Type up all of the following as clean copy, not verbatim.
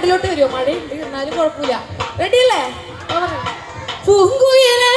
ഫ്രണ്ടിലോട്ട് വരുമോ? മഴയുണ്ട് എന്നാലും കുഴപ്പമില്ല. റെഡി അല്ലേ? പൂങ്കുയിലേ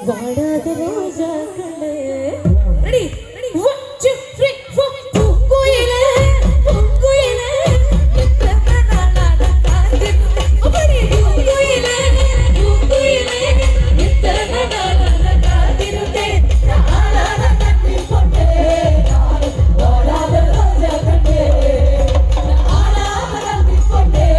வாடாத ரோஜா கண்ணே. ரெடி ரெடி 1 2 3 4 பூங்குயிலே பூங்குயிலே எத்தனை நாளான காத்திருந்தேன். அப்படி பூங்குயிலே பூங்குயிலே எத்தனை நாளான காத்திருந்தேன். நாளான கண்ணில் கொண்டே நானும் வாடாத ரோஜா கண்ணே. நாளான கண்ணில் கொண்டே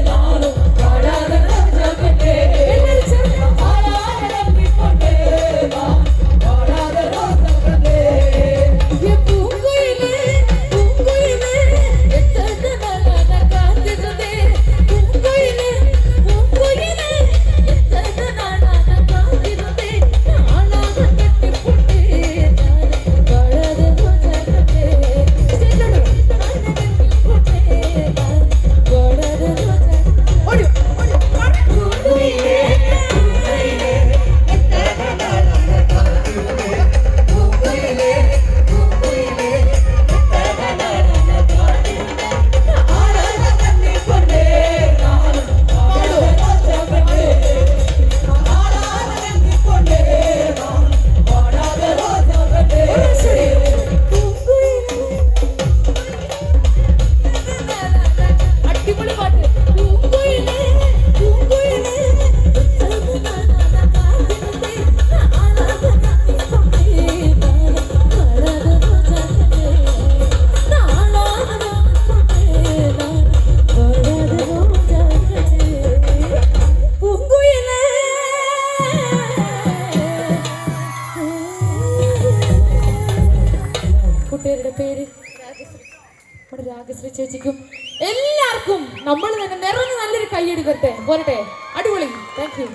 நானும் வாடாத ரோஜா கண்ணே. പേര് നമ്മുടെ രാഗശ്രീ ചേച്ചിക്കും എല്ലാവർക്കും നമ്മൾ തന്നെ നിറഞ്ഞ നല്ലൊരു കൈയ്യടി തരട്ടെ. പോരട്ടെ? അടിപൊളി. Thank you.